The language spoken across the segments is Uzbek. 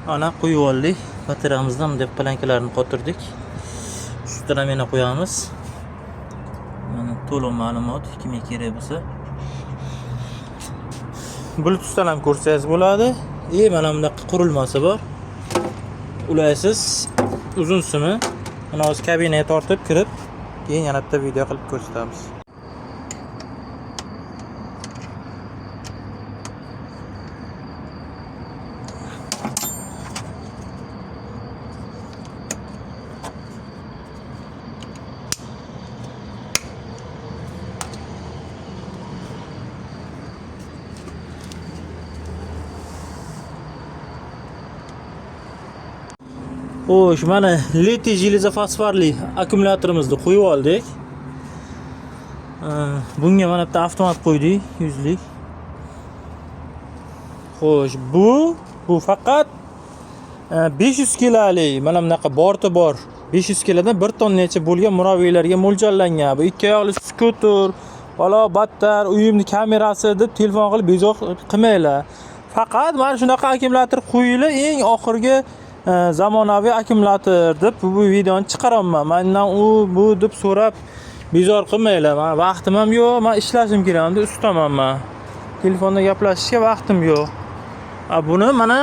Ana qo'yib oldik. Batareyamizdan deb plankalarini qotirdik. Ustidan yana qo'yamiz. Mana to'liq ma'lumot kimga kerak bo'lsa. Bluetoothdan ham ko'rsangiz bo'ladi. Mana bunaqa qurilmasi bor. Ulaysiz uzun simi. Mana hozir kabinaga tortib kirib, keyin yana bitta video qilib ko'rsatamiz. Xo'sh, mana litiy jelezofosforli akkumulyatorimizni qo'yib oldik. Bunga mana bitta avtomat qo'ydik, 100 lik. Xo'sh, bu faqat 500 kiloli, mana bunaqa borti bor. 500 kilodan 1 tonnacha bo'lgan muraviylarga mo'ljallangan. Bu ikki oyoqli skuter, balo battar, uyimni kamerasi deb telefon qilib bezor qilmanglar. Faqat mana shunaqa akkumulyator qo'yinglar, eng oxirgi zamonaviy akkumulyator deb bu videoni chiqaraman. Mendan bu deb so'rab bezor qilmanglar. Men vaqtim ham yo'q, men ishlashim kerak, endi ustaman men. Telefonda gaplashishga vaqtim yo'q. Buni mana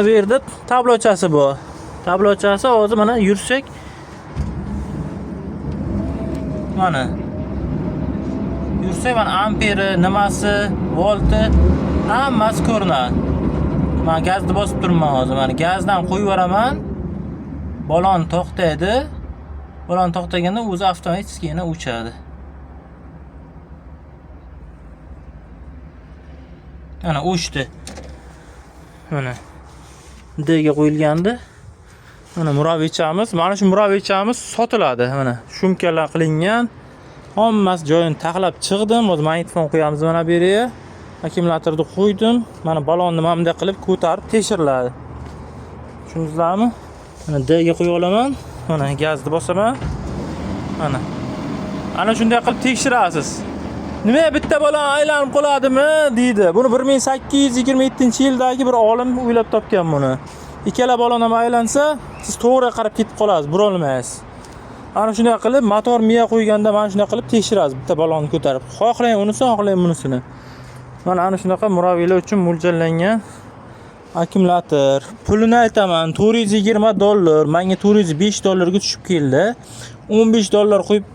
bu yerda tablochasi bor. Tablochasi hozir mana yursak mana amperi, nimasi, volti hammasi ko'rinadi. Men gazni bosib turibman hozir. Mana gazdan qo'yib yuboraman. Balon to'xtaydi. Balon to'xtaganda o'zi avtomatik yana o'chadi. Mana o'chdi. Mana D'ga qo'yilgandi. Mana muraviychamiz. Mana shu muraviychamiz sotiladi. Mana shumkalar qilingan. Hammasi joyini taxlab chiqdim. Hozir magnitofon qo'yamiz mana bu yerga. Akkumulyatorni qo'ydim. Mana balonni mana bunday qilib ko'tarib tekshiriladi. Tushundingizlarmi? Mana D'ga qo'ya olaman. Mana gazni bosaman. Ana shunday qilib tekshirasiz. Nima bitta balon aylanib qoladimi deydi. Buni 1827-yildagi bir olim o'ylab topgan buni. Ikkala balon ham aylansa, siz to'g'ri qarab ketib qolasiz, burolmaysiz. Ana shunday qilib motor miya qo'yganda mana shunday qilib tekshirasiz bitta balonni ko'tarib. Xohlang unisini, xohlang bunisini. Mana ana shunaqa muraviylar uchun mo'ljallangan akkumulyator. Pulini aytaman, $420. Menga $405 ga tushib keldi. $15 qo'yib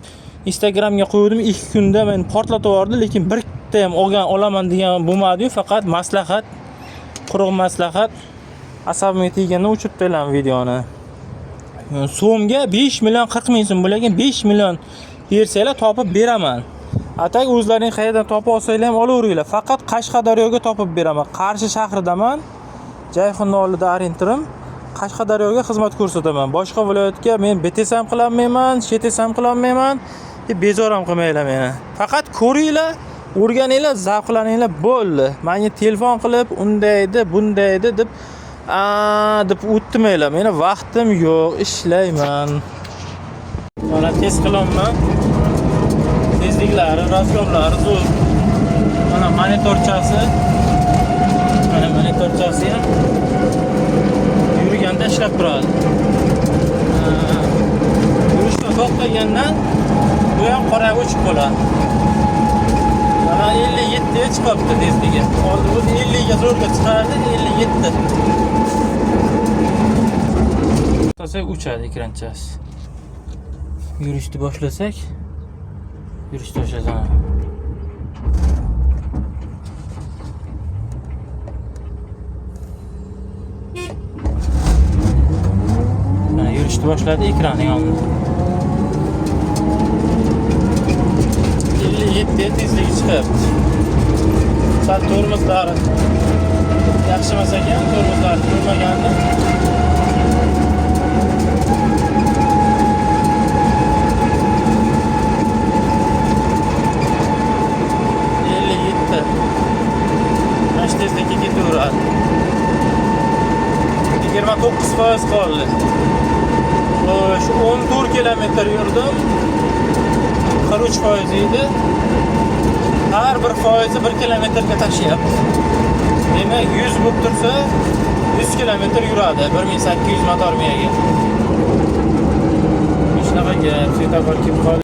Instagramga qo'ydim. 2 kunda men portlatib yubordi, lekin bitta ham olaman degan bo'lmadi-yu, faqat maslahat, quruq maslahat. Asabimga teganda o'chirib qo'ylam videoni. So'mga 5 million 40 ming so'm bo'lagan 5 million bersanglar topib beraman. Atak o'zlaring qayerdan topib olsanglar ham olaveringlar. Faqat Qashqadaryoga topib beraman. Qarshi shahridaman. Jayxonning oldida arentim. Qashqadaryoga xizmat ko'rsataman. Boshqa viloyatga men BTS ham qilolmayman, SHTS ham qilolmayman. Bezor ham qilmanglar meni. Faqat ko'ringlar, o'rganinglar, zavqlaninglar bo'ldi. Menga telefon qilib, undaydi, bundaydi deb o'tmanglar. Meni vaqtim yo'q, ishlayman. Mana test qilaman. Tezliklari, razgomlari zo'r. Mana monitorchasi. Mana monitorchasi ham yurganda ishlab turadi. Yurishdan to'xtagandan bu ham qora o'chib qoladi. Mana 57 ga chiqibdi tezligi. Hozir o'zi 50 ga zo'rga chiqardi, 57. To'xtasak o'chadi ekranchasi. Yurishni boshlasak yurishni boshlasan. Mana yurishni boshladi, ekrani yondi. 57 tezligi chiqibdi. Sal tormozlari yaxshi emas ekan, tormozlar ko'rmaganda. Tezlikka ketaveradi. 29% qoldi. Xo'sh, 14 kilometr yurdim. 43% edi. Har bir foizi 1 kilometrga tashlayapti. Demak, 100 bo'lib tursa, 100 kilometr yuradi 1800 motor miyaga. Shunaqa gap, svetofor kelib qoldi.